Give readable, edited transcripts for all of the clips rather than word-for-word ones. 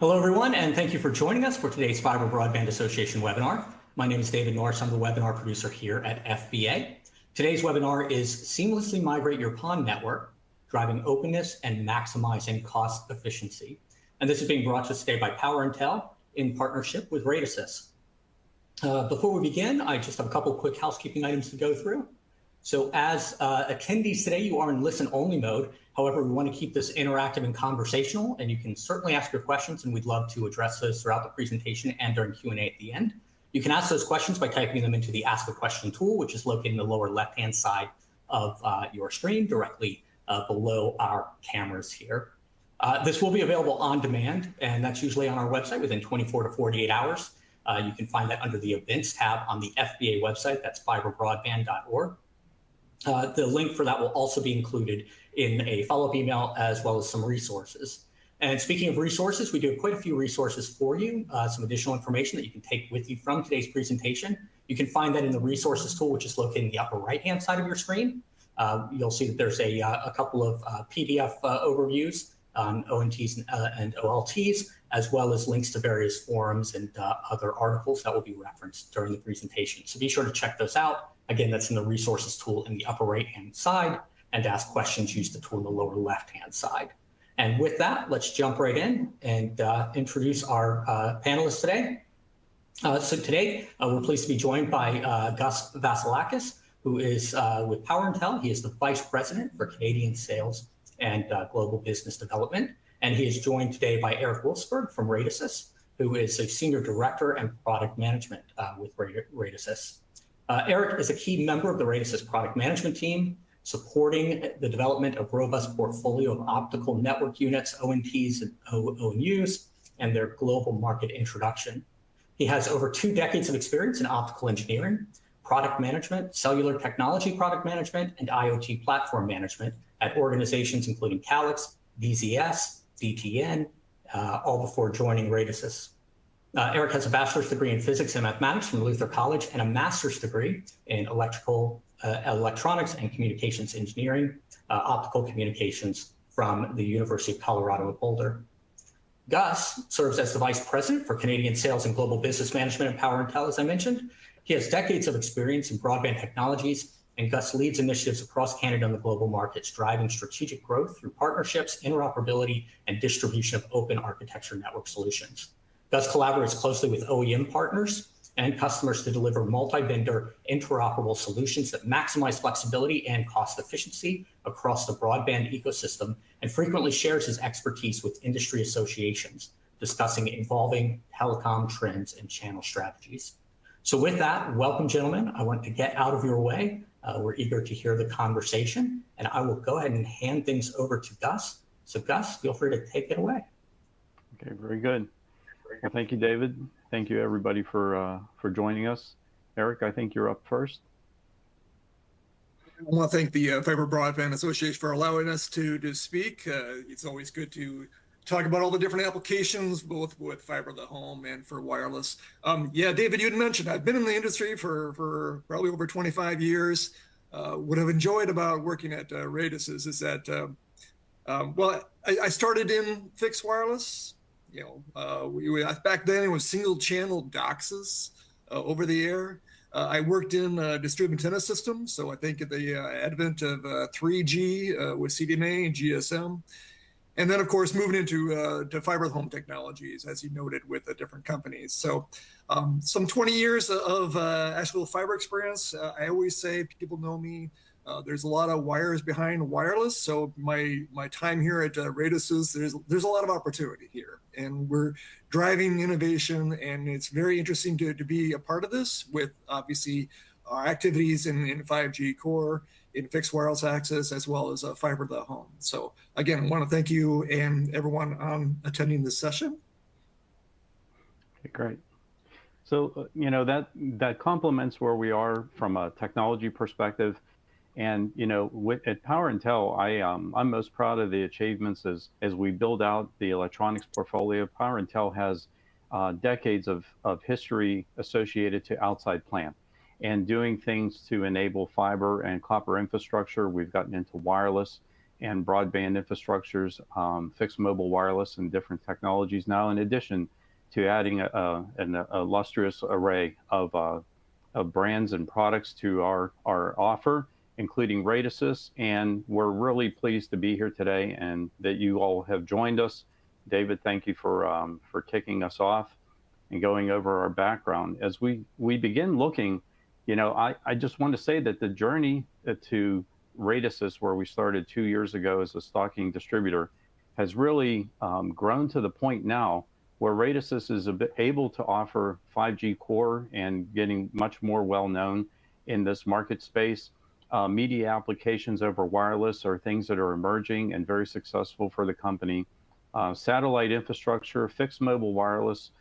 Hello, everyone, and thank you for joining us for today's Fiber Broadband Association webinar. My name is David Norris. I'm the webinar producer here at FBA. Today's webinar is Seamlessly Migrate Your PON Network, Driving Openness and Maximizing Cost Efficiency. And this is being brought to us today by Power Tel in partnership with Radisys. Before we begin, I just have a couple quick housekeeping items to go through. So as attendees today, you are in listen-only mode. However, we want to keep this interactive and conversational, and you can certainly ask your questions, and we'd love to address those throughout the presentation and during Q&A at the end. You can ask those questions by typing them into the Ask a Question tool, which is located in the lower left-hand side of your screen, directly below our cameras here. This will be available on demand, and that's usually on our website within 24 to 48 hours. You can find that under the Events tab on the FBA website. That's fiberbroadband.org. The link for that will also be included in a follow-up email, as well as some resources. And speaking of resources, we do have quite a few resources for you, some additional information that you can take with you from today's presentation. You can find that in the resources tool, which is located in the upper right-hand side of your screen. You'll see that there's a couple of PDF overviews on ONTs and OLTs, as well as links to various forums and other articles that will be referenced during the presentation. So be sure to check those out. Again, that's in the resources tool in the upper right-hand side, and to ask questions, use the tool in the lower left-hand side. And with that, let's jump right in and introduce our panelists today. So today, we're pleased to be joined by Gus Vasilakis, who is with Power Tel. He is the Vice President for Canadian Sales and Global Business Development. And he is joined today by Eric Wolfsberg from Radisys, who is a Senior Director and Product Management with Radisys. Eric is a key member of the Radisys product management team, supporting the development of robust portfolio of optical network units, ONTs and ONUs, and their global market introduction. He has over 2 decades of experience in optical engineering, product management, cellular technology product management, and IoT platform management at organizations including Calix, DZS, DTN, all before joining Radisys. Eric has a bachelor's degree in physics and mathematics from Luther College and a master's degree in electronics and communications engineering, optical communications from the University of Colorado at Boulder. Gus serves as the Vice President for Canadian Sales and Global Business Management at Power Tel, as I mentioned. He has decades of experience in broadband technologies, and Gus leads initiatives across Canada and the global markets, driving strategic growth through partnerships, interoperability, and distribution of open architecture network solutions. Gus collaborates closely with OEM partners and customers to deliver multi-vendor interoperable solutions that maximize flexibility and cost efficiency across the broadband ecosystem, and frequently shares his expertise with industry associations, discussing evolving telecom trends and channel strategies. So with that, welcome, gentlemen. I want to get out of your way. We're eager to hear the conversation, and I will go ahead and hand things over to Gus. So Gus, feel free to take it away. Okay, very good. Well, thank you, David. Thank you, everybody, for joining us. Eric, I think you're up first. I want to thank the Fiber Broadband Association for allowing us to speak. It's always good to talk about all the different applications, both with fiber to the home and for wireless. Yeah, David, you had mentioned I've been in the industry for probably over 25 years. What I've enjoyed about working at Radisys is that, well, I started in fixed wireless. Back then it was single channel DOCSIS over the air. I worked in distributed antenna systems, so I think at the advent of 3G with CDMA and GSM. And then, of course, moving into to fiber to the home technologies, as you noted, with the different companies. So some 20 years of actual fiber experience. I always say, people know me, there's a lot of wires behind wireless. So my time here at Radisys, there's a lot of opportunity here. And we're driving innovation, and it's very interesting to be a part of this with, obviously, our activities in 5G core, in fixed wireless access, as well as fiber to the home. So again, I want to thank you and everyone on attending this session. Okay, great. So, that complements where we are from a technology perspective. And, at Power Tel, I'm most proud of the achievements as we build out the electronics portfolio. Power Tel has decades of history associated to outside plant and doing things to enable fiber and copper infrastructure. We've gotten into wireless and broadband infrastructures, fixed mobile wireless, and different technologies now, in addition to adding an illustrious array of brands and products to our offer, including Radisys. And we're really pleased to be here today and that you all have joined us. David, thank you for kicking us off and going over our background. As we begin looking, I just want to say that the journey to Radisys, where we started 2 years ago as a stocking distributor, has really grown to the point now where Radisys is able to offer 5G core and getting much more well-known in this market space. Media applications over wireless are things that are emerging and very successful for the company. Satellite infrastructure, fixed mobile wireless,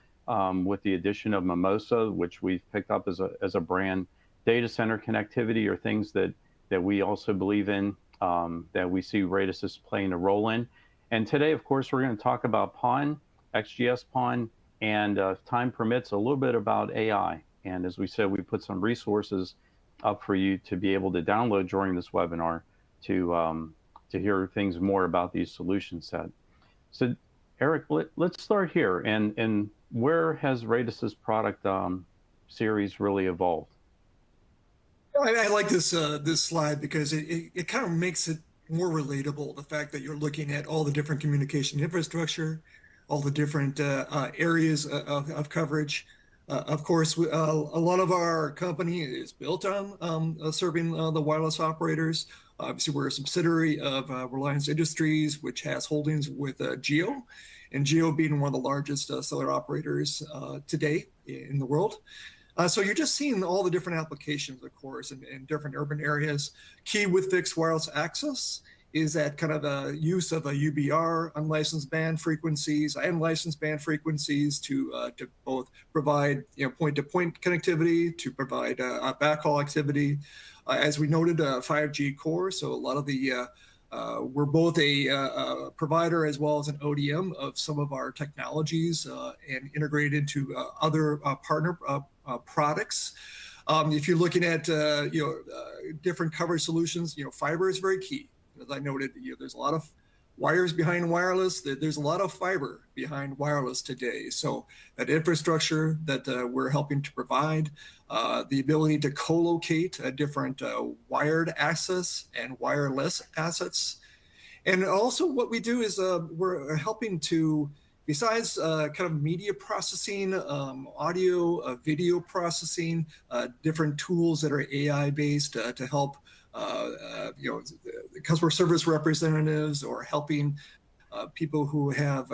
with the addition of Mimosa, which we've picked up as a brand. Data center connectivity are things that we also believe in, that we see Radisys playing a role in. And today, of course, we're going to talk about PON, XGS-PON, and if time permits, a little bit about AI. And as we said, we put some resources up for you to be able to download during this webinar to hear things more about these solution set. So, Eric, let's start here. And where has Radisys product series really evolved? I like this this slide because it kind of makes it more relatable. The fact that you're looking at all the different communication infrastructure, all the different areas of coverage. Of course, a lot of our company is built on serving the wireless operators. Obviously, we're a subsidiary of Reliance Industries, which has holdings with Geo, and Geo being one of the largest cellular operators today in the world. So you're just seeing all the different applications, of course, in different urban areas. Key with fixed wireless access is that kind of a use of a UBR, unlicensed band frequencies, and licensed band frequencies to both provide point-to-point connectivity, to provide backhaul activity. As we noted, 5G core. So a lot of the we're both a provider as well as an ODM of some of our technologies and integrated into other partner products. If you're looking at different coverage solutions, fiber is very key. As I noted, there's a lot of wires behind wireless. There's a lot of fiber behind wireless today. So that infrastructure that we're helping to provide, the ability to co-locate different wired access and wireless assets. And also what we do is we're helping to, besides kind of media processing, audio, video processing, different tools that are AI-based to help customer service representatives or helping people who have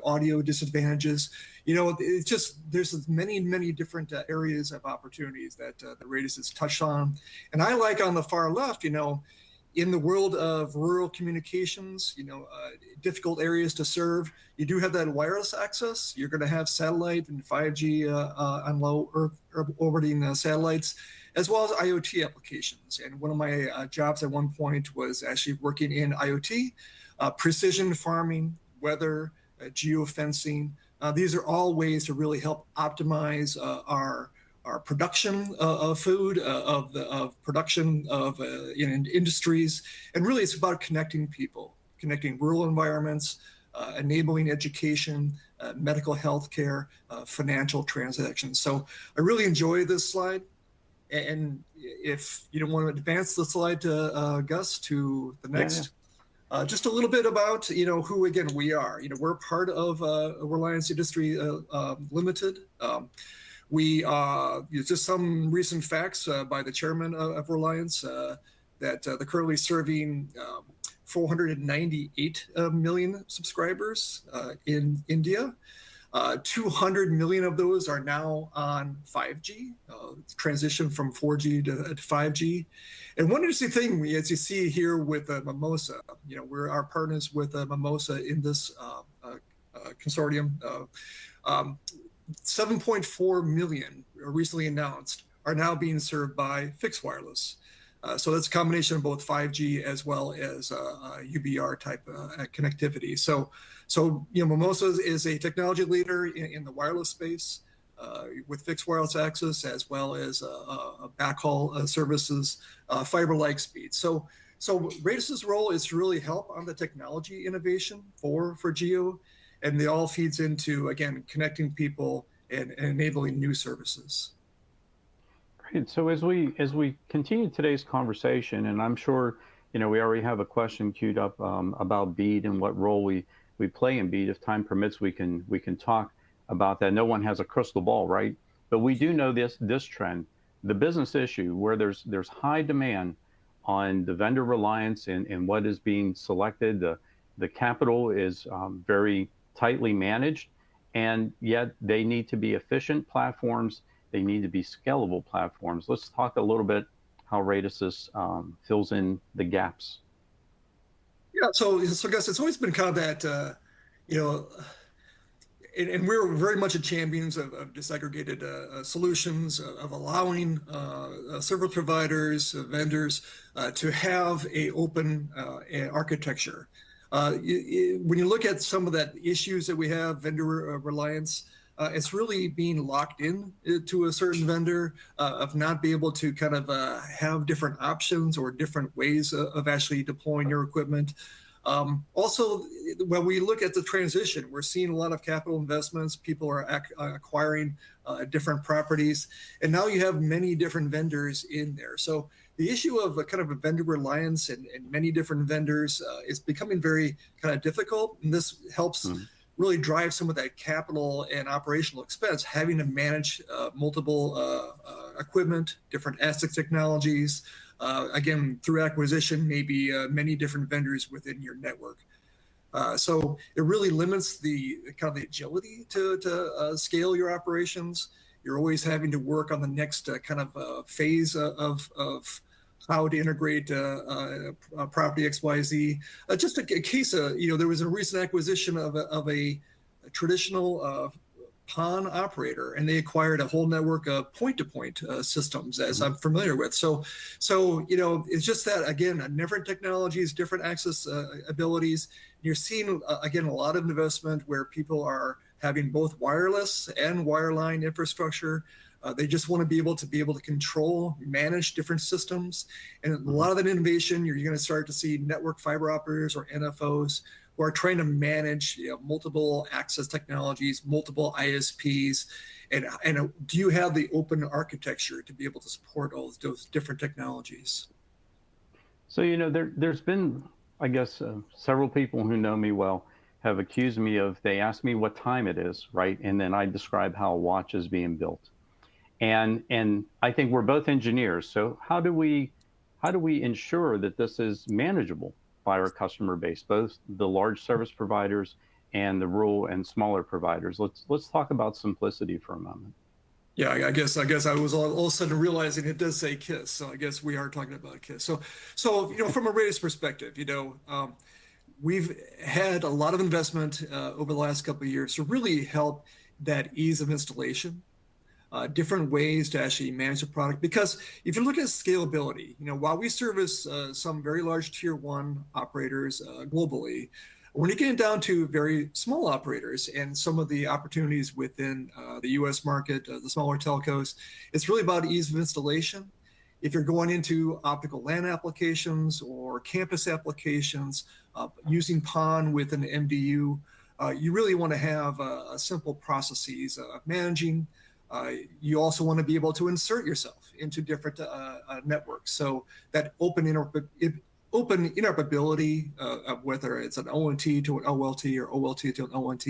audio disadvantages. It's just, there's many different areas of opportunities that the Radisys has touched on. And I like on the far left, in the world of rural communications, difficult areas to serve, you do have that wireless access. You're going to have satellite and 5G on low Earth orbiting satellites, as well as IoT applications. And one of my jobs at one point was actually working in IoT, precision farming, weather, geofencing. These are all ways to really help optimize our production of food, of production of in industries. And really it's about connecting people, connecting rural environments, enabling education, medical health care, financial transactions. So I really enjoy this slide. And if you don't want to advance the slide to Gus to the next, just a little bit about who again we are. We're part of Reliance Industry Limited. We just some recent facts by the chairman of Reliance that they're currently serving 498 million subscribers in India. 200 million of those are now on 5G, transition from 4G to 5G. And one interesting thing, as you see here with Mimosa, we're our partners with Mimosa in this consortium. 7.4 million recently announced are now being served by fixed wireless. So that's a combination of both 5G as well as UBR type connectivity. So Mimosa is a technology leader in the wireless space with fixed wireless access as well as backhaul services, fiber-like speed. So So Radisys' role is to really help on the technology innovation for Geo, and they all feeds into, again, connecting people and enabling new services. Great. So as we continue today's conversation, and I'm sure we already have a question queued up about BEAD and what role we play in BEAD. If time permits, we can talk about that. No one has a crystal ball, right? But we do know this trend, the business issue, where there's high demand on the vendor reliance and what is being selected. The capital is very tightly managed, and yet they need to be efficient platforms. They need to be scalable platforms. Let's talk a little bit how Radisys fills in the gaps. Yeah, so Gus, it's always been kind of that, and we're very much a champions of disaggregated solutions, of allowing service providers, vendors to have a open architecture. When you look at some of that issues that we have, vendor reliance, it's really being locked in to a certain vendor, of not being able to kind of have different options or different ways of actually deploying your equipment. Also, when we look at the transition, we're seeing a lot of capital investments. People are acquiring different properties, and now you have many different vendors in there. So the issue of a kind of a vendor reliance and many different vendors is becoming very kind of difficult, and this helps really drive some of that capital and operational expense, having to manage multiple equipment, different asset technologies, again, through acquisition, maybe many different vendors within your network. So it really limits the kind of the agility to scale your operations. You're always having to work on the next kind of phase of how to integrate property XYZ. Just a case, there was a recent acquisition of a traditional PON operator, and they acquired a whole network of point-to-point systems, as I'm familiar with. So it's just that, again, different technologies, different access abilities. You're seeing again a lot of investment where people are having both wireless and wireline infrastructure. They just want to be able to control, manage different systems, and a lot of that innovation, you're going to start to see network fiber operators or NFOs who are trying to manage multiple access technologies, multiple ISPs, and do you have the open architecture to be able to support all those different technologies? So there's been, I guess, several people who know me well have accused me of, they ask me what time it is, right? And then I describe how a watch is being built. And I think we're both engineers. So how do we ensure that this is manageable by our customer base, both the large service providers and the rural and smaller providers? Let's talk about simplicity for a moment. Yeah, I guess I was all of a sudden realizing it does say KISS, so I guess we are talking about KISS. So from a Radisys perspective, we've had a lot of investment over the last couple of years to really help that ease of installation. Different ways to actually manage the product. Because if you look at scalability, while we service some very large tier 1 operators globally, when you get down to very small operators and some of the opportunities within the US market, the smaller telcos, it's really about ease of installation. If you're going into optical LAN applications or campus applications, using PON with an MDU, you really want to have simple processes of managing. You also want to be able to insert yourself into different networks. So that open interoperability of whether it's an ONT to an OLT or OLT to an ONT,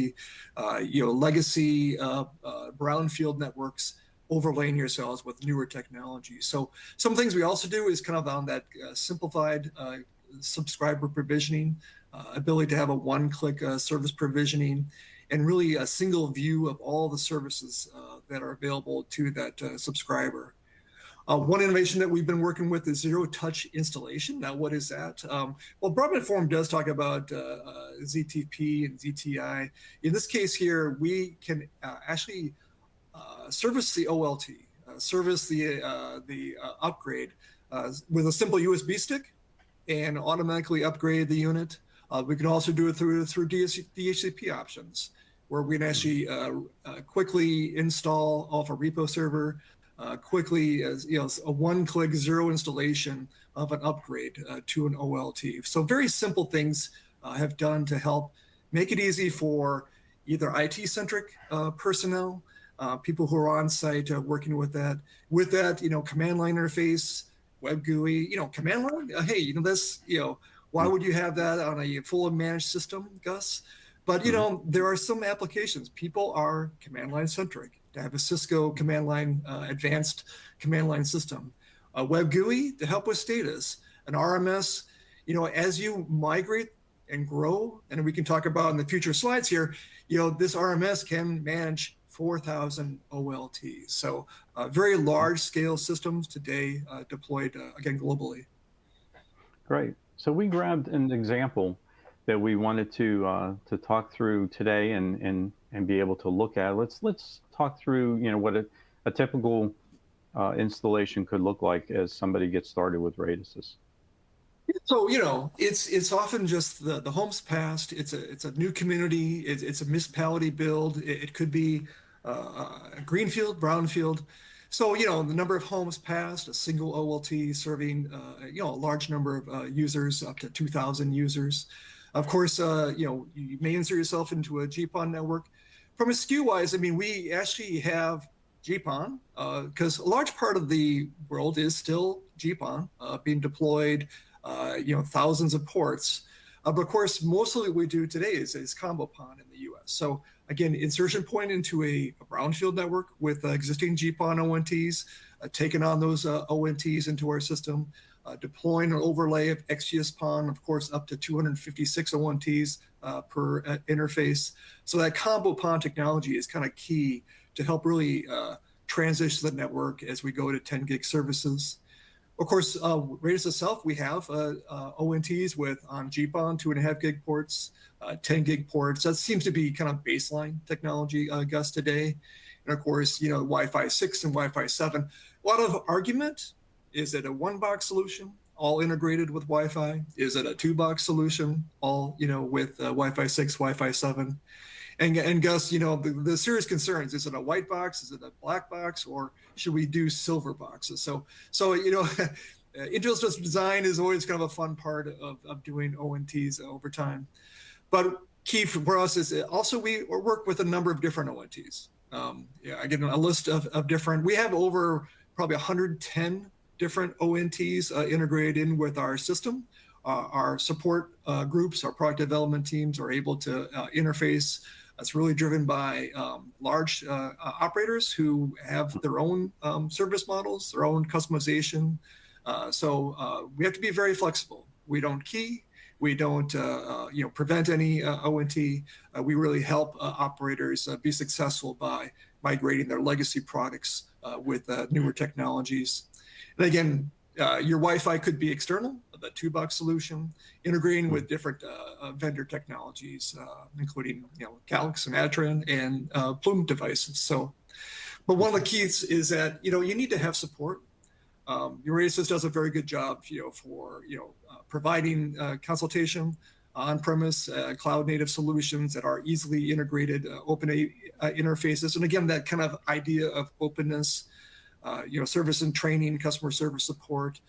legacy brownfield networks, overlaying yourselves with newer technologies. So some things we also do is kind of on that simplified subscriber provisioning, ability to have a one-click service provisioning, and really a single view of all the services that are available to that subscriber. One innovation that we've been working with is zero-touch installation. Now, what is that? Well, Broadband Forum does talk about ZTP and ZTI. In this case here, we can actually service the OLT, service the upgrade with a simple USB stick and automatically upgrade the unit. We can also do it through DHCP options, where we can actually quickly install off a repo server, quickly, a one-click zero installation of an upgrade to an OLT. So very simple things have done to help make it easy for either IT-centric personnel, people who are on site working with that, command line interface, web GUI, command line. Hey, this, why would you have that on a full managed system, Gus? But there are some applications. People are command line centric. To have a Cisco command line, advanced command line system, a web GUI to help with status, an RMS. As you migrate and grow, and we can talk about in the future slides here, this RMS can manage 4,000 OLTs. So very large scale systems today deployed, again, globally. Great. So we grabbed an example that we wanted to talk through today and be able to look at. Let's talk through, what a typical installation could look like as somebody gets started with Radisys. So, it's often just the homes passed. It's a new community. It's a municipality build. It could be a greenfield, brownfield. So, the number of homes passed, a single OLT serving, a large number of users, up to 2,000 users. Of course, you may insert yourself into a GPON network. From a SKU-wise, we actually have GPON because a large part of the world is still GPON being deployed, thousands of ports. But of course, mostly what we do today is combo PON in the US. So again, insertion point into a brownfield network with existing GPON ONTs, taking on those ONTs into our system, deploying an overlay of XGS-PON, of course, up to 256 ONTs per interface. So that combo PON technology is kind of key to help really transition the network as we go to 10 gig services. Of course, Radisys itself, we have ONTs on GPON 2.5 gig ports, 10 gig ports. That seems to be kind of baseline technology, Gus, today. And of course, Wi-Fi 6 and Wi-Fi 7. A lot of argument. Is it a one-box solution, all integrated with Wi-Fi? Is it a two-box solution, all with Wi-Fi 6, Wi-Fi 7? And Gus, the serious concerns: is it a white box? Is it a black box? Or should we do silver boxes? So intelligent design is always kind of a fun part of doing ONTs over time. But key for us is also we work with a number of different ONTs. Again, a list of different. We have over probably 110 different ONTs integrated in with our system. Our support groups, our product development teams are able to interface. It's really driven by large operators who have their own service models, their own customization. So we have to be very flexible. We don't key. We don't prevent any ONT. We really help operators be successful by migrating their legacy products with newer technologies. And again, your Wi-Fi could be external, the two-box solution, integrating with different vendor technologies, including Calix and Adtran and Plume devices. So, but one of the keys is that you need to have support. Your Radisys does a very good job, for providing consultation on-premise cloud-native solutions that are easily integrated, open interfaces, and again that kind of idea of openness. Service and training, customer service support,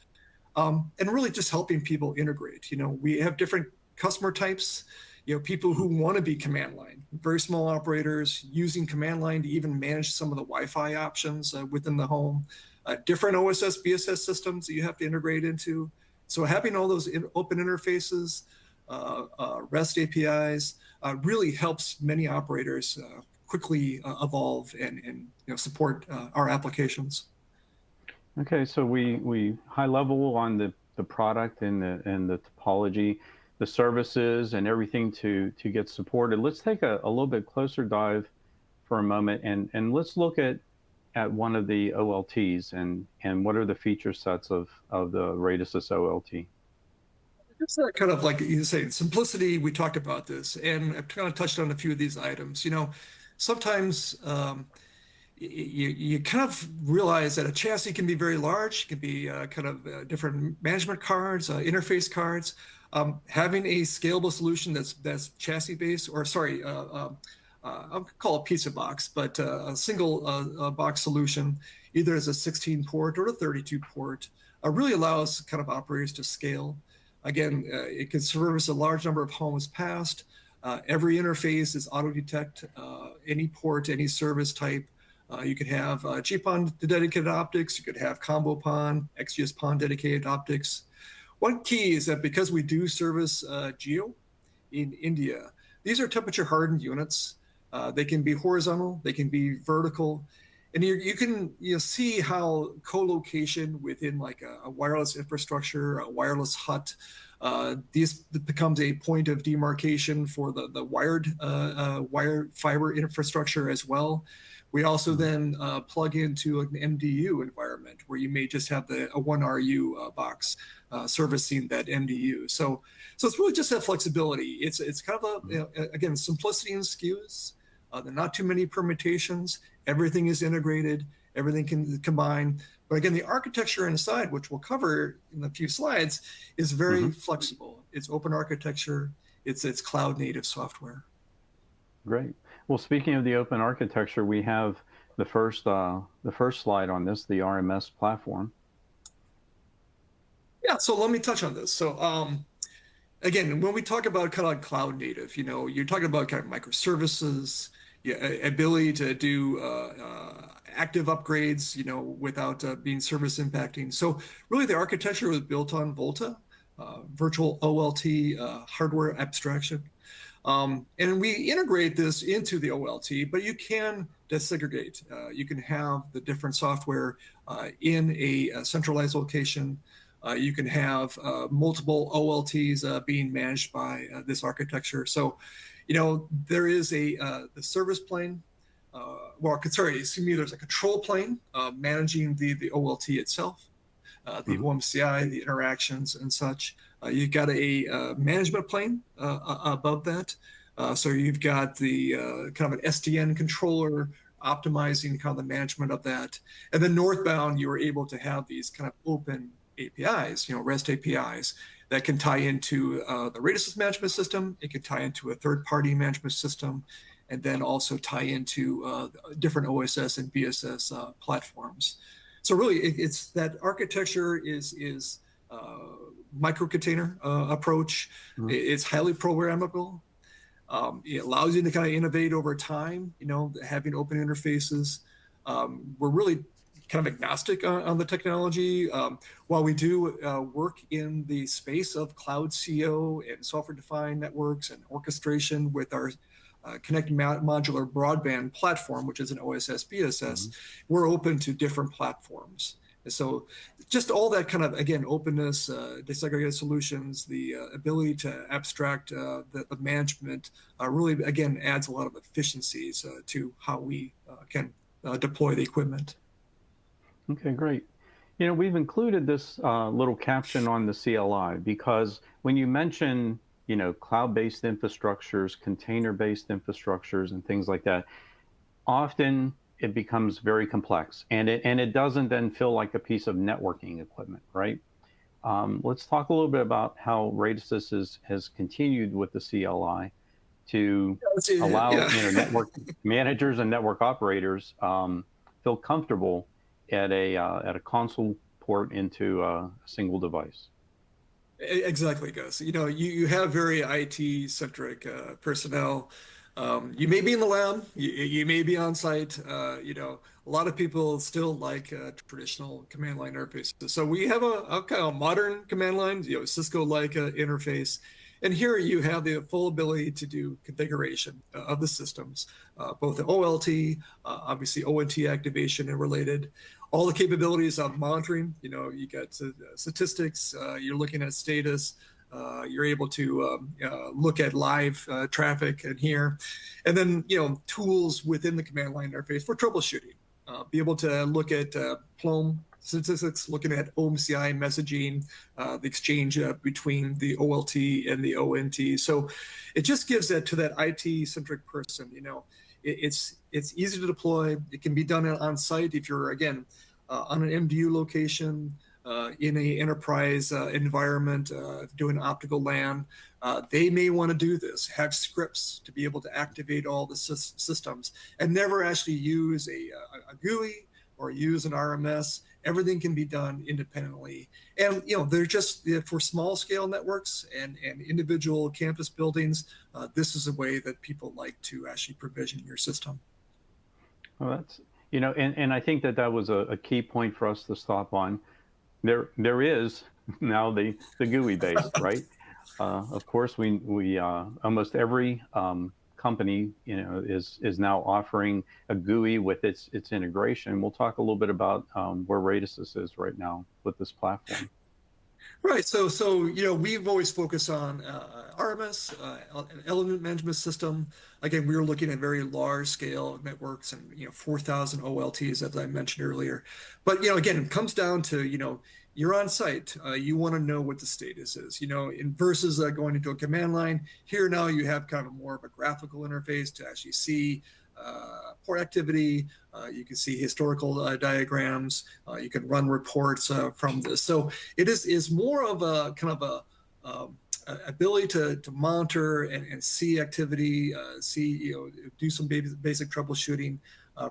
and really just helping people integrate. We have different customer types, people who want to be command line, very small operators using command line to even manage some of the Wi-Fi options within the home, different OSS, BSS systems that you have to integrate into. So having all those open interfaces, REST APIs really helps many operators quickly evolve and support our applications. Okay, so we high level on the product and the topology, the services and everything to get supported. Let's take a little bit closer dive for a moment and let's look at one of the OLTs and what are the feature sets of the Radisys OLT. It's kind of like you say, simplicity. We talked about this, and I've kind of touched on a few of these items. Sometimes you kind of realize that a chassis can be very large, can be kind of different management cards, interface cards. Having a scalable solution that's chassis based, or sorry, I'll call it pizza box, but a single box solution, either as a 16 port or a 32 port, really allows kind of operators to scale. Again, it can service a large number of homes passed. Every interface is auto-detect any port, any service type. You could have GPON dedicated optics. You could have combo PON, XGS-PON dedicated optics. One key is that because we do service GEO in India, these are temperature hardened units. They can be horizontal, they can be vertical. And you can see how co-location within like a wireless infrastructure, a wireless hut, this becomes a point of demarcation for the wired fiber infrastructure as well. We also then plug into an MDU environment where you may just have a 1RU box servicing that MDU. So it's really just that flexibility. It's kind of again, simplicity in SKUs. There are not too many permutations. Everything is integrated. Everything can combine. But again, the architecture inside, which we'll cover in a few slides, is very flexible. It's open architecture. It's cloud native software. Great. Well, speaking of the open architecture, we have the first slide on this, the RMS platform. Yeah. So let me touch on this. So again, when we talk about kind of like cloud native, you're talking about kind of microservices, ability to do active upgrades, without being service impacting. So really the architecture was built on Volta, virtual OLT hardware abstraction. And we integrate this into the OLT, but you can disaggregate. You can have the different software in a centralized location. You can have multiple OLTs being managed by this architecture. So, there is the service plane. There's a control plane managing the OLT itself, the OMCI, the interactions and such. You've got a management plane above that. So you've got the kind of an SDN controller optimizing kind of the management of that. And then northbound, you were able to have these kind of open APIs, REST APIs that can tie into the Radisys management system. It can tie into a third-party management system, and then also tie into different OSS and BSS platforms. So really, it's that architecture is micro-container approach. It's highly programmable. It allows you to kind of innovate over time, having open interfaces. We're really kind of agnostic on the technology. While we do work in the space of cloud CO and software-defined networks and orchestration with our connected modular broadband platform, which is an OSS BSS, we're open to different platforms. And so just all that kind of, again, openness, disaggregated solutions, the ability to abstract the management really, again, adds a lot of efficiencies to how we can deploy the equipment. Okay, great. We've included this little caption on the CLI because when you mention, cloud-based infrastructures, container-based infrastructures, and things like that, often it becomes very complex, and it doesn't then feel like a piece of networking equipment, right? Let's talk a little bit about how Radisys has continued with the CLI to allow network managers and network operators feel comfortable at a console port into a single device. Exactly, Gus. You have very IT-centric personnel. You may be in the lab, you may be on site. A lot of people still like traditional command line interfaces. So we have a kind of modern command line, Cisco-like interface. And here you have the full ability to do configuration of the systems, both the OLT, obviously ONT activation and related, all the capabilities of monitoring. You got statistics, you're looking at status, you're able to look at live traffic and here, and then tools within the command line interface for troubleshooting. Be able to look at PLOM statistics, looking at OMCI messaging, the exchange between the OLT and the ONT. So it just gives that to that IT-centric person. It's easy to deploy. It can be done on site if you're, again, on an MDU location, in a enterprise environment, doing optical LAN. They may want to do this, have scripts to be able to activate all the systems and never actually use a GUI or use an RMS Everything can be done independently. And, they're just for small scale networks and individual campus buildings. This is a way that people like to actually provision your system. Well, that's, and I think that was a key point for us to stop on. There is now the GUI base, right? Of course, we almost every company, is now offering a GUI with its integration. We'll talk a little bit about where Radisys is right now with this platform. Right. So we've always focused on RMS, an element management system. Again, we were looking at very large scale networks and 4,000 OLTs, as I mentioned earlier. But again, it comes down to you're on site. You want to know what the status is. Versus going into a command line. Here now you have kind of more of a graphical interface to actually see port activity. You can see historical diagrams. You can run reports from this. So it is more of a kind of a ability to monitor and see activity, do some basic troubleshooting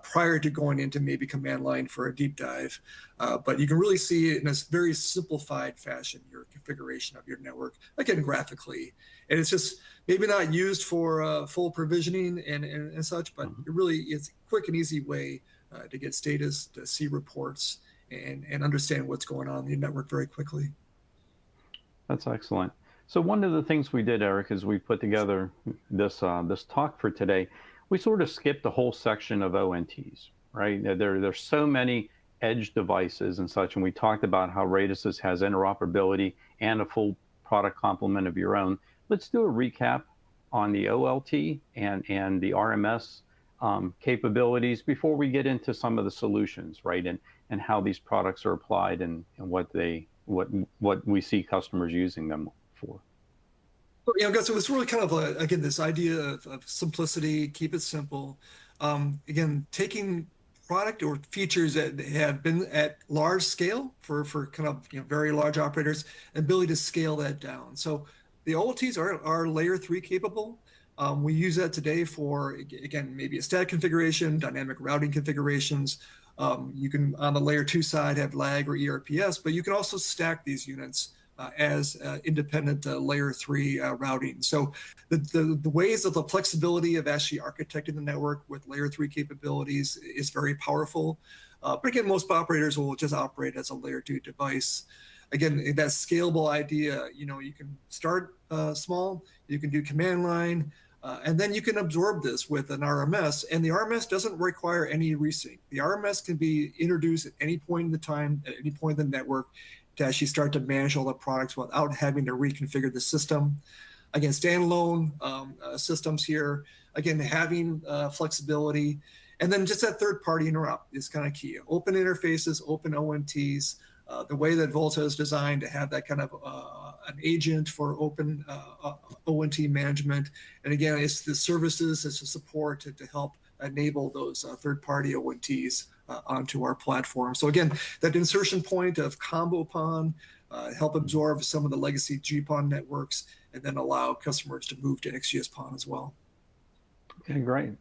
prior to going into maybe command line for a deep dive. But you can really see it in a very simplified fashion, your configuration of your network, again, graphically. And it's just maybe not used for full provisioning and such, but it really is a quick and easy way to get status, to see reports, and understand what's going on in your network very quickly. That's excellent. So one of the things we did, Eric, is we put together this talk for today. We sort of skipped the whole section of ONTs, right? There's so many edge devices and such, and we talked about how Radisys has interoperability and a full product complement of your own. Let's do a recap on the OLT and the RMS capabilities before we get into some of the solutions, right? And how these products are applied and what we see customers using them for. So it's really kind of again, this idea of simplicity, keep it simple. Again, taking product or features that have been at large scale for kind of very large operators, and ability to scale that down. So the OLTs are layer 3 capable. We use that today for, again, maybe a static configuration, dynamic routing configurations. You can, on the layer 2 side, have lag or ERPS, but you can also stack these units as independent layer 3 routing. So the ways of the flexibility of actually architecting the network with layer 3 capabilities is very powerful. But again, most operators will just operate as a layer 2 device. Again, that scalable idea, you can start small, you can do command line, and then you can absorb this with an RMS, and the RMS doesn't require any resync. The RMS can be introduced at any point in the time, at any point in the network, to actually start to manage all the products without having to reconfigure the system. Again, standalone systems here, again, having flexibility, and then just that third-party interrupt is kind of key. Open interfaces, open ONTs, the way that Volta is designed to have that kind of an agent for open ONT management. And again, it's the services, it's the support to help enable those third-party ONTs onto our platform. So again, that insertion point of combo PON, help absorb some of the legacy GPON networks, and then allow customers to move to XGS-PON as well. Okay, great.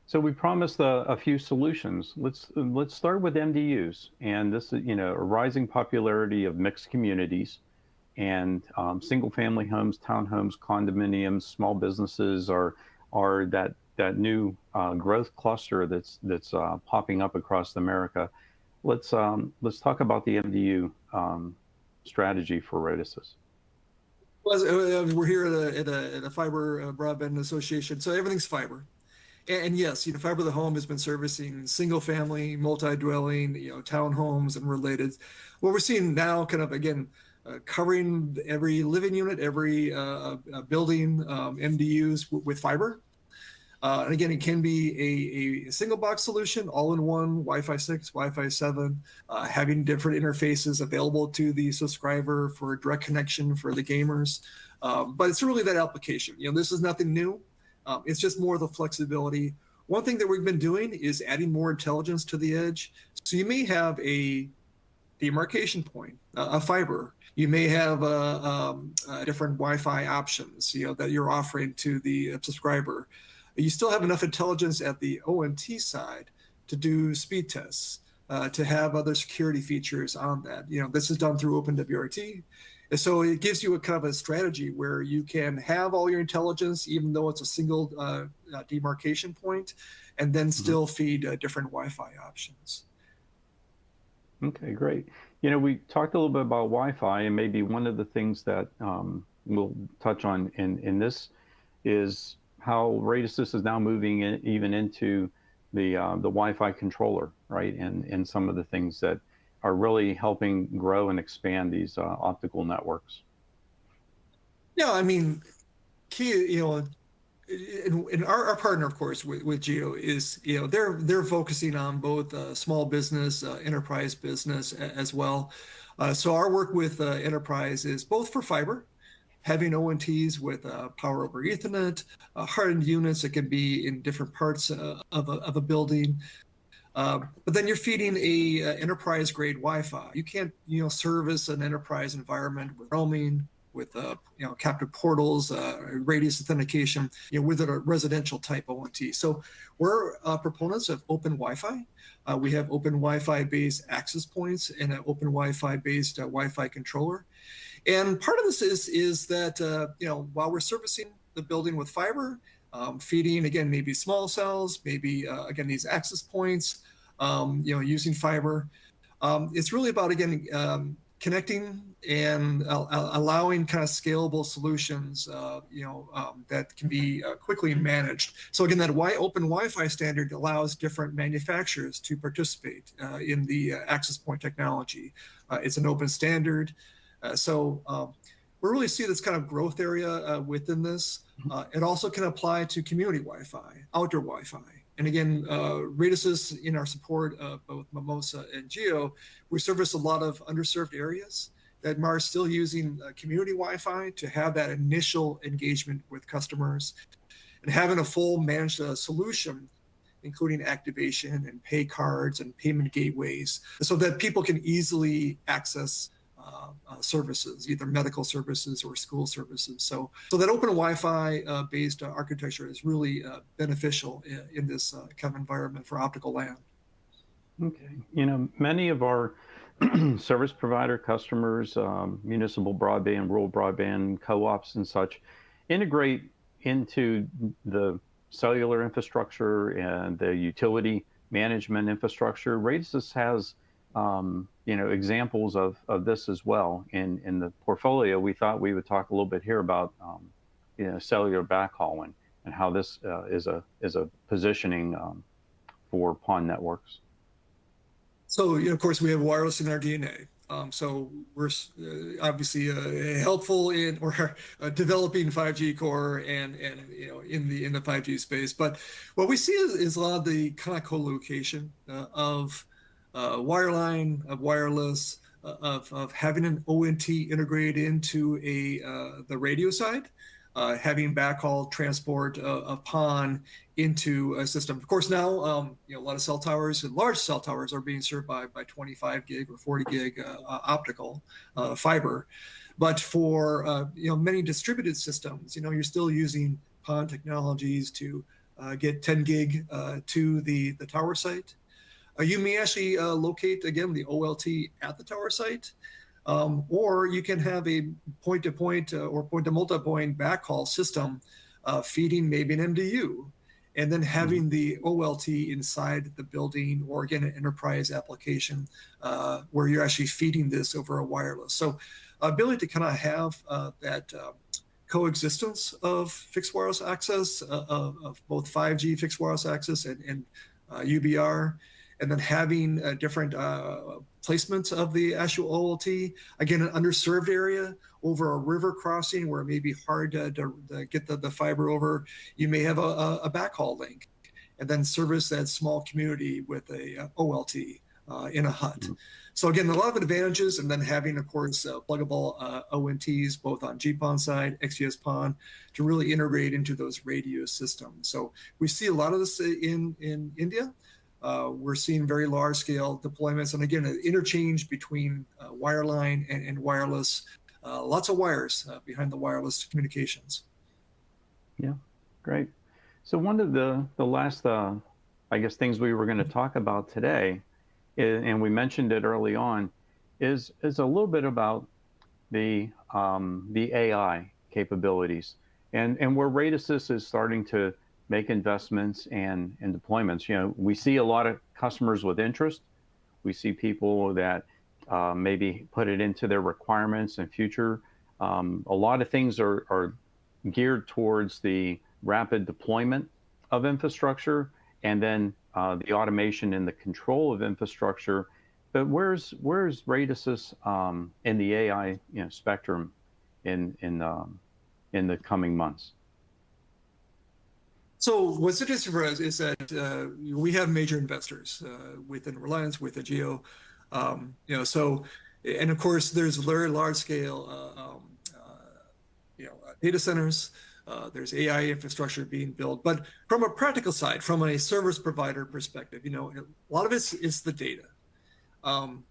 So we promised a few solutions. Let's start with MDUs, and this is a rising popularity of mixed communities, and single-family homes, townhomes, condominiums, small businesses are that new growth cluster that's popping up across America. Let's talk about the MDU strategy for Radisys. Well, we're here at a fiber broadband association, so everything's fiber. And yes, fiber to the home has been servicing single-family, multi-dwelling, townhomes and related. What we're seeing now, kind of again, covering every living unit, every building, MDUs with fiber. And again, it can be a single box solution, all-in-one, Wi-Fi 6, Wi-Fi 7, having different interfaces available to the subscriber for direct connection for the gamers. But it's really that application. This is nothing new. It's just more of the flexibility. One thing that we've been doing is adding more intelligence to the edge. So you may have a demarcation point, a fiber. You may have different Wi-Fi options, that you're offering to the subscriber. You still have enough intelligence at the ONT side to do speed tests, to have other security features on that. This is done through OpenWRT. So it gives you a kind of a strategy where you can have all your intelligence, even though it's a single demarcation point, and then still feed different Wi-Fi options. Okay, great. We talked a little bit about Wi-Fi, and maybe one of the things that we'll touch on in this is how Radisys is now moving even into the Wi-Fi controller, right? And some of the things that are really helping grow and expand these optical networks. Yeah, I mean, key, and our partner, of course, with Geo is, they're focusing on both small business, enterprise business as well. So our work with enterprise is both for fiber, having ONTs with power over Ethernet, hardened units that can be in different parts of a building. But then you're feeding a enterprise-grade Wi-Fi. You can't, service an enterprise environment with roaming, with captive portals, radius authentication, with a residential type ONT. So we're proponents of open Wi-Fi. We have open Wi-Fi based access points and an open Wi-Fi based Wi-Fi controller. And part of this is that while we're servicing the building with fiber, feeding again maybe small cells, maybe again these access points, using fiber. It's really about again connecting and allowing kind of scalable solutions, that can be quickly managed. So again, that open Wi-Fi standard allows different manufacturers to participate in the access point technology. It's an open standard. So we really see this kind of growth area within this. It also can apply to community Wi-Fi, outdoor Wi-Fi. And again, Radisys, in our support of both Mimosa and Geo, we service a lot of underserved areas that are still using community Wi-Fi to have that initial engagement with customers. And having a full managed solution, including activation and pay cards and payment gateways, so that people can easily access services, either medical services or school services. So that open Wi-Fi based architecture is really beneficial in this kind of environment for optical LAN. Okay, many of our service provider customers, municipal broadband, rural broadband, co-ops and such, integrate into the cellular infrastructure and the utility management infrastructure. Radisys has examples of this as well in the portfolio. We thought we would talk a little bit here about cellular backhaul and how this is a positioning for PON networks. So of course we have wireless in our DNA. So we're obviously helpful in or developing 5G core and in the 5G space. But what we see is a lot of the kind of co-location of wireline, of wireless, of having an ONT integrated into the radio side, having backhaul transport of PON into a system. Of course, now a lot of cell towers and large cell towers are being served by 25 gig or 40 gig optical fiber. But for many distributed systems, you're still using PON technologies to get 10 gig to the tower site. You may actually locate, again, the OLT at the tower site, or you can have a point-to-point or point-to-multipoint backhaul system feeding maybe an MDU, and then having the OLT inside the building, or again, an enterprise application where you're actually feeding this over a wireless. So ability to kind of have that coexistence of fixed wireless access, of both 5G fixed wireless access and UBR, and then having different placements of the actual OLT. Again, an underserved area over a river crossing where it may be hard to get the fiber over. You may have a backhaul link and then service that small community with a OLT in a hut. So again, a lot of advantages, and then having, of course, pluggable ONTs, both on GPON side, XGS-PON, to really integrate into those radio systems. So we see a lot of this in India. We're seeing very large scale deployments, and again, an interchange between wireline and wireless, lots of wires behind the wireless communications. Yeah, great. So one of the last, I guess, things we were going to talk about today and we mentioned it early on, is a little bit about the AI capabilities, and where Radisys is starting to make investments and deployments. You know, we see a lot of customers with interest. We see people that maybe put it into their requirements in future. A lot of things are geared towards the rapid deployment of infrastructure, and then the automation and the control of infrastructure. But where's Radisys in the AI spectrum in the coming months? So what's interesting for us is that we have major investors within Reliance, with Agile, So, and of course, there's very large scale, data centers. There's AI infrastructure being built, but from a practical side, from a service provider perspective, a lot of it is the data.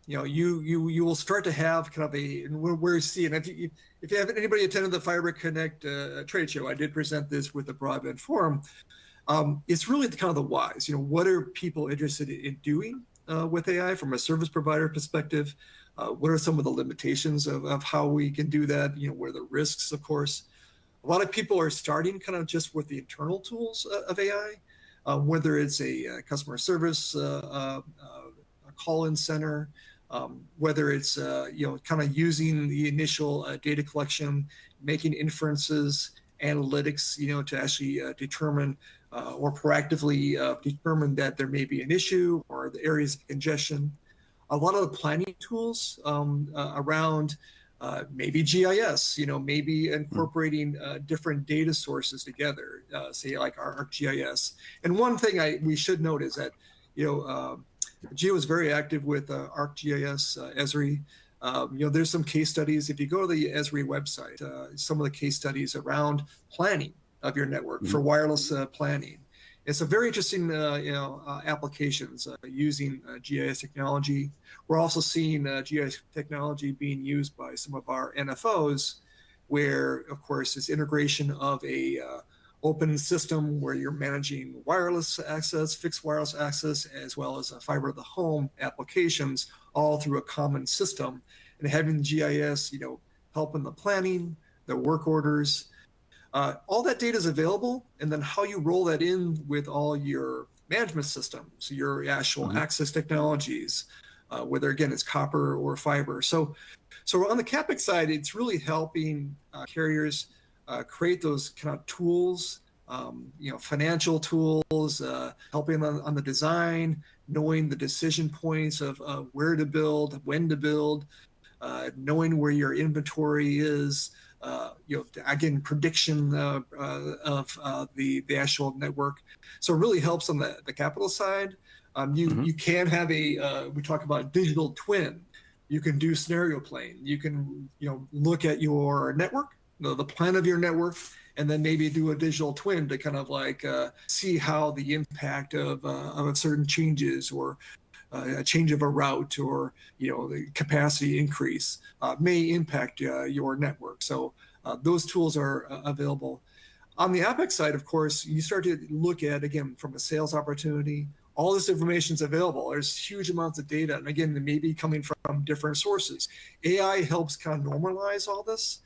You will start to have kind of and we're seeing, if you have anybody attended the Fiber Connect trade show, I did present this with the Broadband Forum. It's really kind of the whys. What are people interested in doing with AI from a service provider perspective? What are some of the limitations of how we can do that? What are the risks, of course? A lot of people are starting kind of just with the internal tools of AI, whether it's a customer service call-in center, whether it's kind of using the initial data collection, making inferences, analytics, to actually determine or proactively determine that there may be an issue or the areas of congestion. A lot of the planning tools around maybe GIS, maybe incorporating different data sources together, say like our ArcGIS. And one thing we should note is that, Geo is very active with ArcGIS, Esri. There's some case studies. If you go to the Esri website, some of the case studies around planning of your network for wireless planning. It's a very interesting, applications using GIS technology. We're also seeing GIS technology being used by some of our NFOs, where, of course, it's integration of a open system where you're managing wireless access, fixed wireless access, as well as fiber to the home applications, all through a common system, and having GIS, help in the planning, the work orders. All that data is available, and then how you roll that in with all your management systems, your actual access technologies, whether again it's copper or fiber. So on the CapEx side, it's really helping carriers create those kind of tools, financial tools, helping on the design, knowing the decision points of where to build, when to build, knowing where your inventory is, again, prediction of the actual network. So it really helps on the capital side. You can have we talk about digital twin. You can do scenario playing. You can, look at your network, the plan of your network, and then maybe do a digital twin to kind of like see how the impact of certain changes or a change of a route or the capacity increase may impact your network. So those tools are available. On the Apex side, of course, you start to look at, again, from a sales opportunity, all this information is available. There's huge amounts of data, and again, they may be coming from different sources. AI helps kind of normalize all this,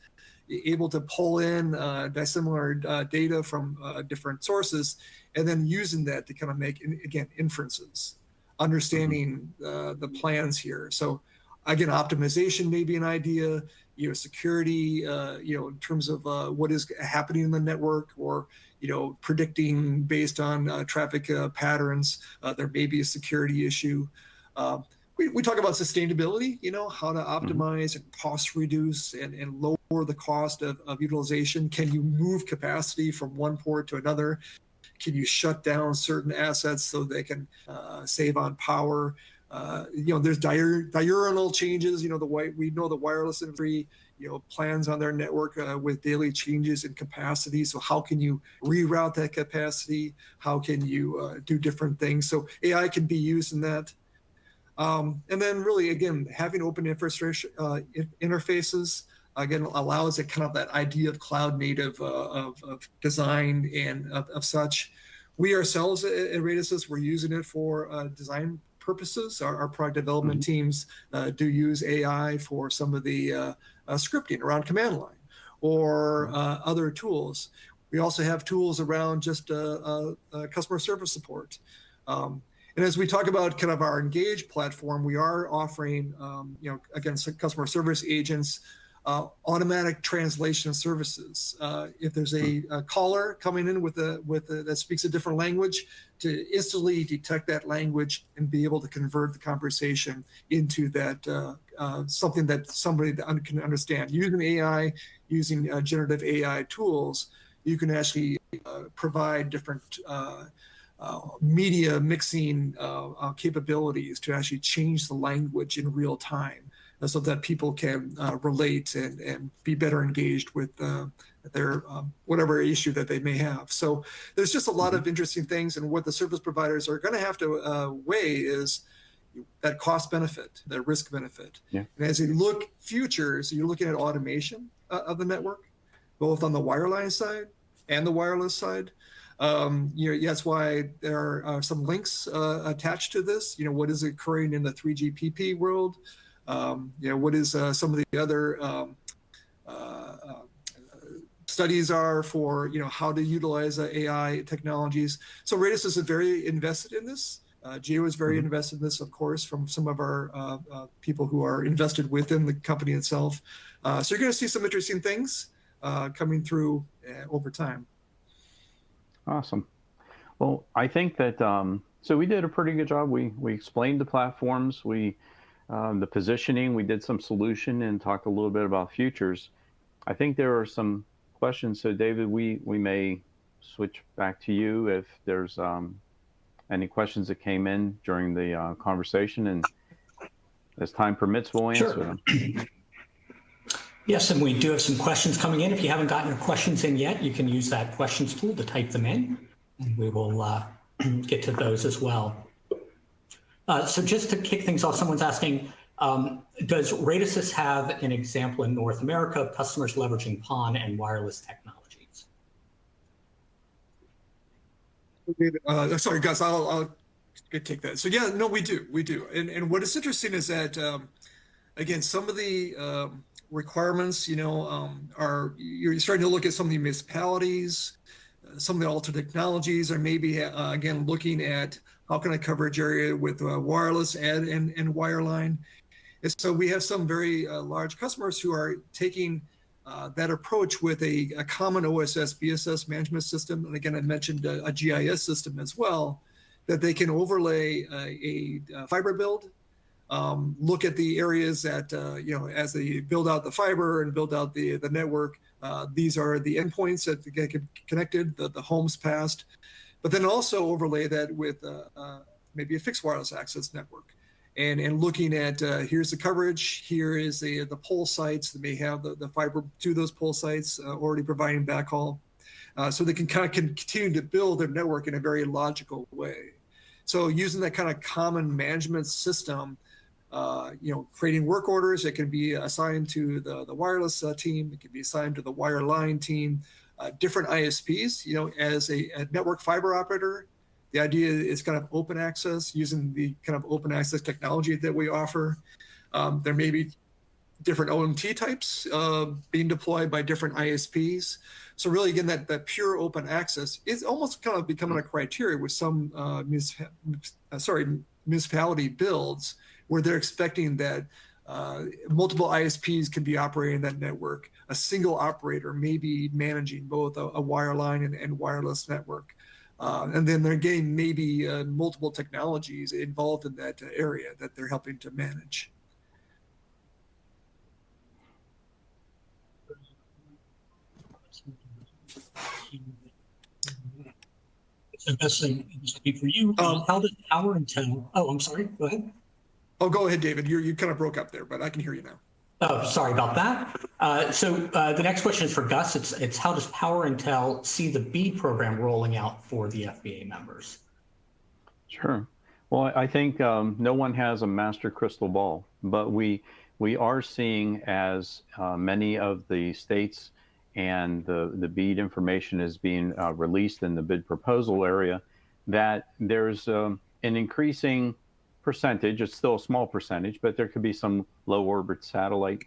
able to pull in dissimilar data from different sources, and then using that to kind of make, again, inferences, understanding the plans here. So again, optimization may be an idea, security, in terms of what is happening in the network, or, predicting based on traffic patterns. There may be a security issue. We talk about sustainability, how to optimize and cost reduce and lower the cost of utilization. Can you move capacity from one port to another? Can you shut down certain assets so they can save on power? There's diurnal changes. The way we know the wireless industry, plans on their network with daily changes in capacity. So how can you reroute that capacity? How can you do different things? So AI can be used in that. And then really, again, having open infrastructure interfaces, again, allows it kind of that idea of cloud native of design and of such. We ourselves at Radisys, we're using it for design purposes. Our product development teams do use AI for some of the scripting around command line or other tools. We also have tools around just customer service support. And as we talk about kind of our Engage platform, we are offering, again, customer service agents, automatic translation services. If there's a caller coming in that speaks a different language, to instantly detect that language and be able to convert the conversation into that something that somebody can understand. Using AI, using generative AI tools, you can actually provide different media mixing capabilities to actually change the language in real time, so that people can relate and be better engaged with their whatever issue that they may have. So there's just a lot of interesting things, and what the service providers are going to have to weigh is that cost benefit, that risk benefit. Yeah. And as you look futures, you're looking at automation of the network, both on the wireline side and the wireless side. That's why there are some links attached to this. What is occurring in the 3GPP world? What is some of the other studies are for how to utilize AI technologies. So Radisys is very invested in this. Geo is very invested in this, of course, from some of our people who are invested within the company itself. So you're going to see some interesting things coming through over time. Awesome. Well, I think that so we did a pretty good job. We explained the platforms, the positioning. We did some solution and talked a little bit about futures. I think there are some questions. So David, we may switch back to you if there's any questions that came in during the conversation, and as time permits, we'll answer them. Yes, and we do have some questions coming in. If you haven't gotten your questions in yet, you can use that questions tool to type them in, and we will get to those as well. So just to kick things off, someone's asking, does Radisys have an example in North America of customers leveraging PON and wireless technologies? Sorry, Gus, I'll take that. So yeah, no, we do. And what is interesting is that, again, some of the requirements, are, you're starting to look at some of the municipalities, some of the altered technologies, or maybe, again, looking at how can I coverage area with wireless and wireline. And so we have some very large customers who are taking that approach with a common OSS, BSS management system. And again, I mentioned a GIS system as well, that they can overlay a fiber build, look at the areas that, as they build out the fiber and build out the network, these are the endpoints that get connected, the homes passed, but then also overlay that with maybe a fixed wireless access network. And looking at, here's the coverage, here is the pole sites that may have the fiber to those pole sites already providing backhaul. So they can kind of continue to build their network in a very logical way. So using that kind of common management system, creating work orders that can be assigned to the wireless team, it can be assigned to the wireline team, different ISPs, as a network fiber operator. The idea is kind of open access, using the kind of open access technology that we offer. There may be different OMT types being deployed by different ISPs. So really, again, that pure open access is almost kind of becoming a criteria with some municipality builds, where they're expecting that multiple ISPs can be operating that network. A single operator may be managing both a wireline and wireless network. And then they're getting maybe multiple technologies involved in that area that they're helping to manage. So that's be for you. How does Power Tel? Oh, I'm sorry. Go ahead. Oh, go ahead, David. You kind of broke up there, but I can hear you now. Oh, sorry about that. So the next question is for Gus. It's how does Power Tel see the BEAD program rolling out for the FBA members? Sure. Well, I think no one has a master crystal ball, but we are seeing, as many of the states and the BEAD information is being released in the bid proposal area, that there's an increasing percentage. It's still a small percentage, but there could be some low orbit satellite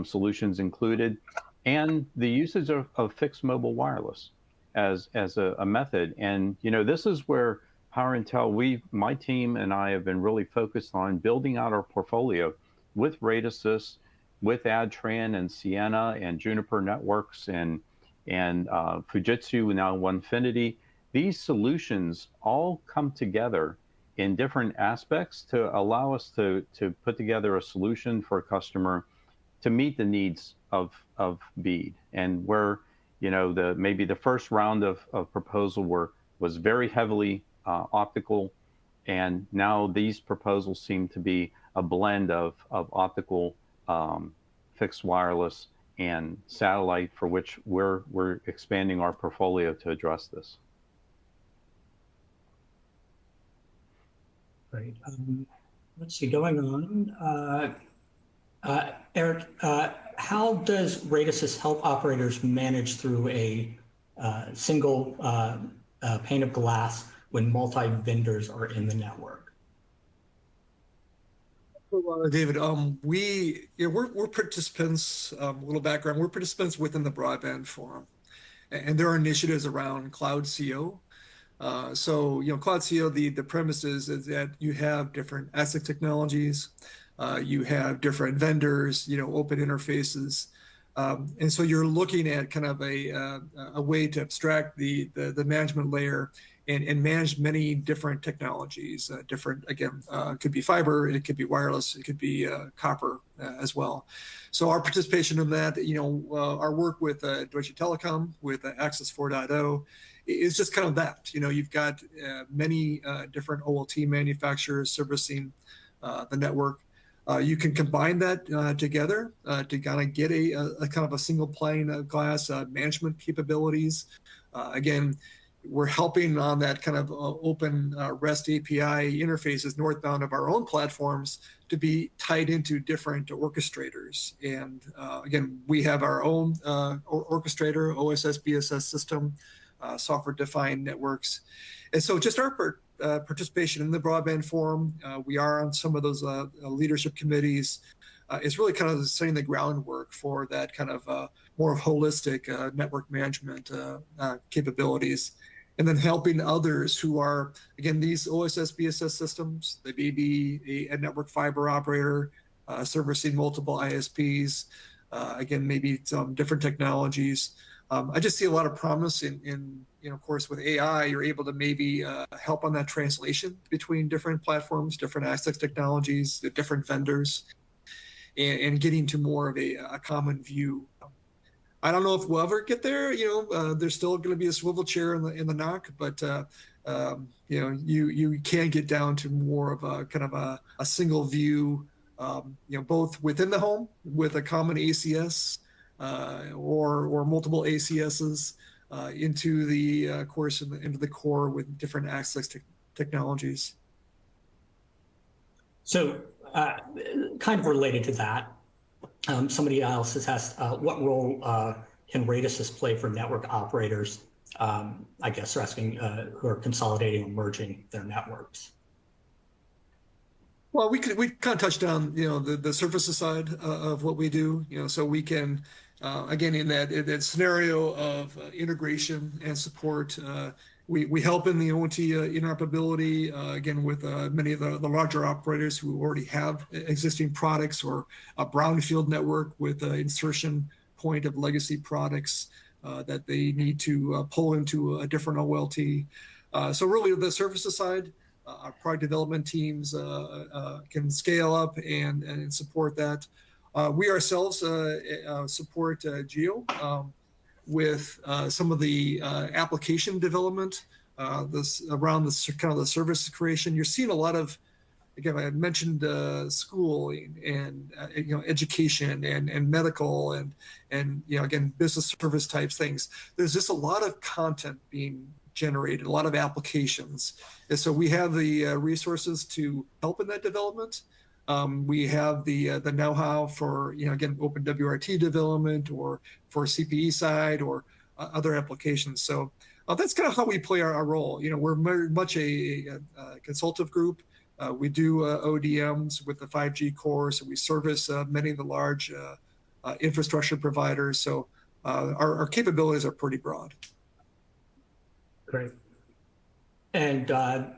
solutions included, and the usage of fixed mobile wireless as a method. And this is where Power Tel, my team and I have been really focused on building out our portfolio with Radisys, with Adtran and Sienna and Juniper Networks and Fujitsu, now Onefinity. These solutions all come together in different aspects to allow us to put together a solution for a customer to meet the needs of BEAD. And where maybe the first round of proposal was very heavily optical, and now these proposals seem to be a blend of optical, fixed wireless, and satellite, for which we're expanding our portfolio to address this. Great. Let's see, going on. Eric, how does Radisys help operators manage through a single pane of glass when multi-vendors are in the network? Well, David, we're participants. A little background: we're participants within the Broadband Forum, and there are initiatives around Cloud CO. So, Cloud CO, the premise is that you have different ASIC technologies, you have different vendors, open interfaces. And so you're looking at kind of a way to abstract the management layer and manage many different technologies. Again, it could be fiber, it could be wireless, it could be copper as well. So our participation in that, our work with Deutsche Telekom, with Access 4.0, is just kind of that. You've got many different OLT manufacturers servicing the network. You can combine that together to kind of get a kind of a single pane of glass management capabilities. Again, we're helping on that kind of open REST API interfaces northbound of our own platforms to be tied into different orchestrators. And again, we have our own orchestrator, OSS, BSS system, software-defined networks. And so just our participation in the Broadband Forum, we are on some of those leadership committees, is really kind of setting the groundwork for that kind of more holistic network management capabilities. And then helping others who are, again, these OSS, BSS systems, they may be a network fiber operator servicing multiple ISPs, again, maybe some different technologies. I just see a lot of promise in of course, with AI, you're able to maybe help on that translation between different platforms, different access technologies, the different vendors, and getting to more of a common view. I don't know if we'll ever get there. There's still going to be a swivel chair in the NOC, but you can get down to more of a kind of a single view, both within the home with a common ACS or multiple ACSs into the into the core with different access technologies. So, kind of related to that. Somebody else has asked, what role can Radisys play for network operators? I guess they're asking who are consolidating or merging their networks. Well, we kind of touched on the services side of what we do. So we can again in that scenario of integration and support. We help in the OT interoperability, again, with many of the larger operators who already have existing products or a brownfield network with an insertion point of legacy products that they need to pull into a different OLT. So really the services side, our product development teams can scale up and support that. We ourselves support Geo with some of the application development, around this kind of the service creation. You're seeing a lot of, again, I mentioned school and education and medical and again, business service types things. There's just a lot of content being generated, a lot of applications. And so we have the resources to help in that development. We have the know-how for, again, OpenWRT development or for CPE side or other applications. So that's kind of how we play our role. We're very much a consultative group. We do ODMs with the 5G core, so we service many of the large infrastructure providers. So our capabilities are pretty broad. Great. And kind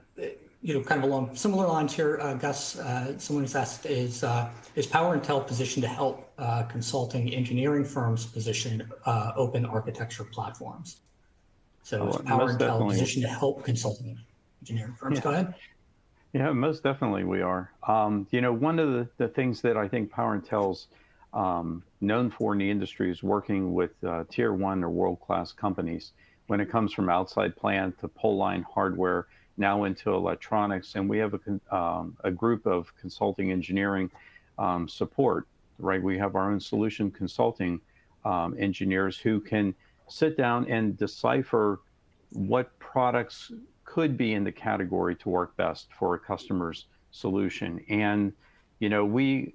of along similar lines here, Gus, someone has asked, is Power Tel positioned to help consulting engineering firms position open architecture platforms? So is Power Tel positioned to help consulting engineering firms? Go ahead. Yeah, most definitely we are. One of the things that I think Power Tel's known for in the industry is working with tier 1 or world-class companies when it comes from outside plant to pole line hardware, now into electronics. And we have a group of consulting engineering support, right? We have our own solution consulting engineers who can sit down and decipher what products could be in the category to work best for a customer's solution. And we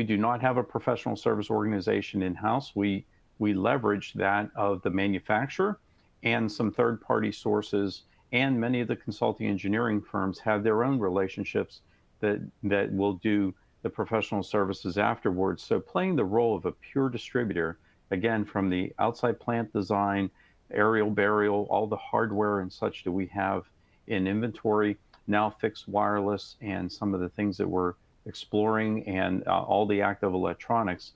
do not have a professional service organization in-house. We leverage that of the manufacturer and some third-party sources, and many of the consulting engineering firms have their own relationships that will do the professional services afterwards. So playing the role of a pure distributor, again, from the outside plant design, aerial, burial, all the hardware and such that we have in inventory, now fixed wireless, and some of the things that we're exploring, and all the active electronics.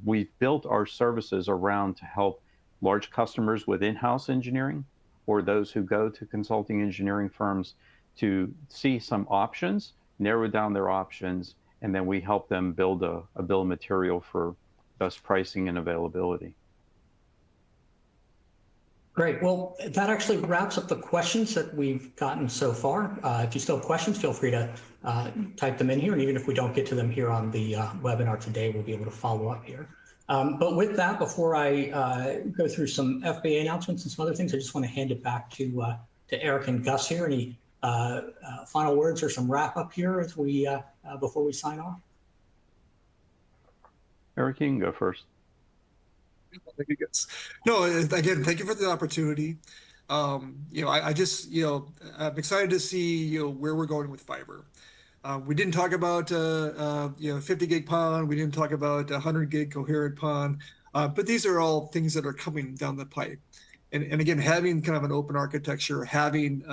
We've built our services around to help large customers with in-house engineering, or those who go to consulting engineering firms to see some options, narrow down their options, and then we help them build a bill of material for best pricing and availability. Great. Well, that actually wraps up the questions that we've gotten so far. If you still have questions, feel free to type them in here. And even if we don't get to them here on the webinar today, we'll be able to follow up here. But with that, before I go through some FBA announcements and some other things, I just want to hand it back to Eric and Gus here. Any final words or some wrap up here as we before we sign off? Eric, you can go first. Thank you, Gus. No, again, thank you for the opportunity. I just, I'm excited to see, where we're going with fiber. We didn't talk about, 50 gig PON. We didn't talk about 100 gig coherent PON, but these are all things that are coming down the pipe. And again, having kind of an open architecture, having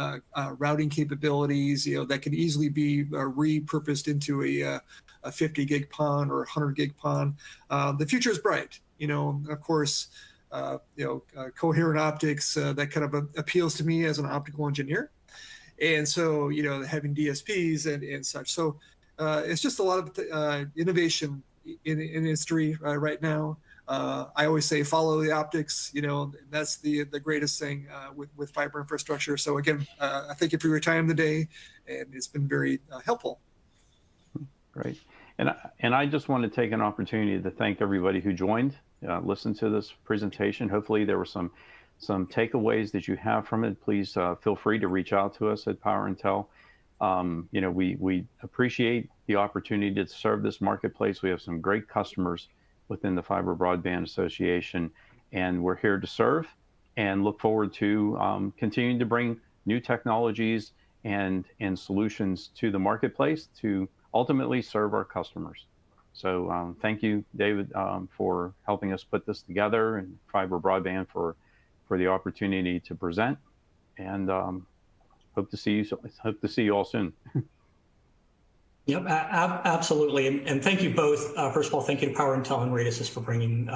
routing capabilities, that can easily be repurposed into a 50 gig PON or 100 gig PON. The future is bright. Of course, coherent optics, that kind of appeals to me as an optical engineer. And so, having DSPs and such. So it's just a lot of innovation in industry right now. I always say, follow the optics, that's the greatest thing with fiber infrastructure. So again, I thank you for your time today, and it's been very helpful. Great. And I just want to take an opportunity to thank everybody who joined, listened to this presentation. Hopefully there were some takeaways that you have from it. Please feel free to reach out to us at Power Tel. We appreciate the opportunity to serve this marketplace. We have some great customers within the Fiber Broadband Association, and we're here to serve and look forward to continuing to bring new technologies and solutions to the marketplace to ultimately serve our customers. So thank you, David, for helping us put this together, and Fiber Broadband for the opportunity to present, and hope to see you all soon. Yep, absolutely. And thank you both. First of all, thank you to Power Tel and Radisys for bringing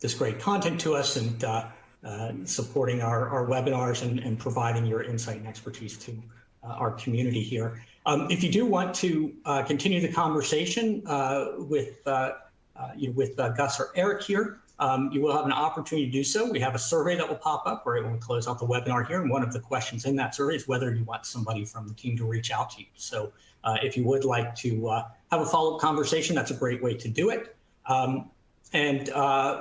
this great content to us, and supporting our webinars, and providing your insight and expertise to our community here. If you do want to continue the conversation with Gus or Eric here, you will have an opportunity to do so. We have a survey that will pop up right when we close out the webinar here, and one of the questions in that survey is whether you want somebody from the team to reach out to you. So if you would like to have a follow-up conversation, that's a great way to do it. And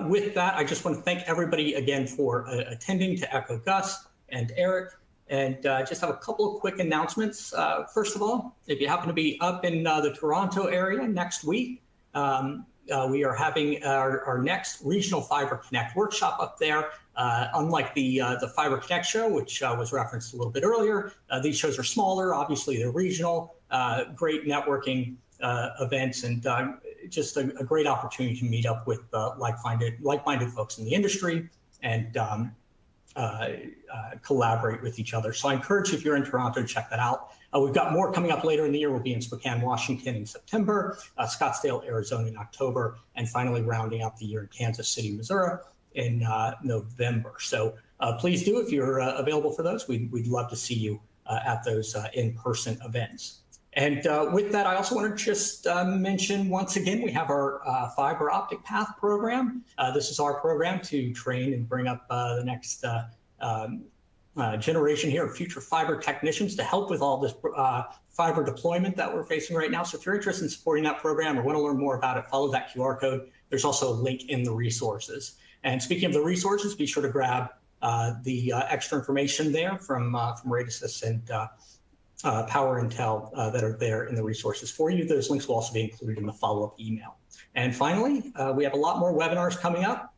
with that, I just want to thank everybody again for attending, to echo Gus and Eric, and just have a couple of quick announcements. First of all, if you happen to be up in the Toronto area next week, we are having our next Regional Fiber Connect workshop up there. Unlike the Fiber Connect show, which was referenced a little bit earlier, these shows are smaller. Obviously, they're regional. great networking events, and just a great opportunity to meet up with like-minded folks in the industry and collaborate with each other. So I encourage you, if you're in Toronto, to check that out. We've got more coming up later in the year. We'll be in Spokane, Washington in September, Scottsdale, Arizona in October, and finally rounding out the year in Kansas City, Missouri in November. So please do, if you're available for those, we'd love to see you at those in-person events. And with that, I also want to just mention once again, we have our Fiber Optic Path program. This is our program to train and bring up the next generation here of future fiber technicians to help with all this fiber deployment that we're facing right now. So if you're interested in supporting that program or want to learn more about it, follow that QR code. There's also a link in the resources. And speaking of the resources, be sure to grab the extra information there from Radisys and Power Tel that are there in the resources for you. Those links will also be included in the follow-up email. And finally, we have a lot more webinars coming up.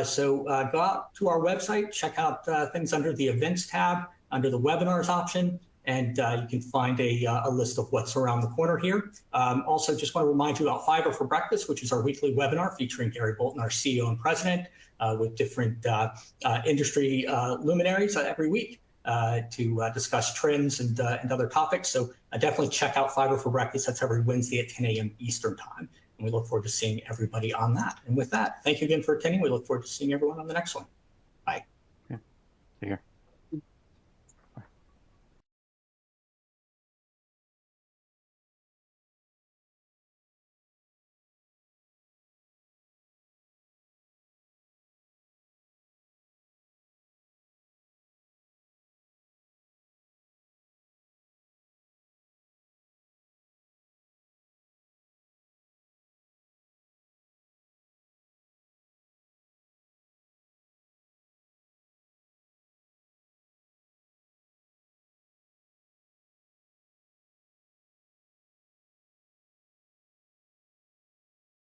So go out to our website, check out things under the events tab, under the webinars option, and you can find a list of what's around the corner here. Also, just want to remind you about Fiber for Breakfast, which is our weekly webinar featuring Gary Bolton, our CEO and president, with different industry luminaries every week to discuss trends and other topics. So definitely check out Fiber for Breakfast. That's every Wednesday at 10 a.m. Eastern time. And we look forward to seeing everybody on that. And with that, thank you again for attending. We look forward to seeing everyone on the next one. Bye. Yeah. Take care.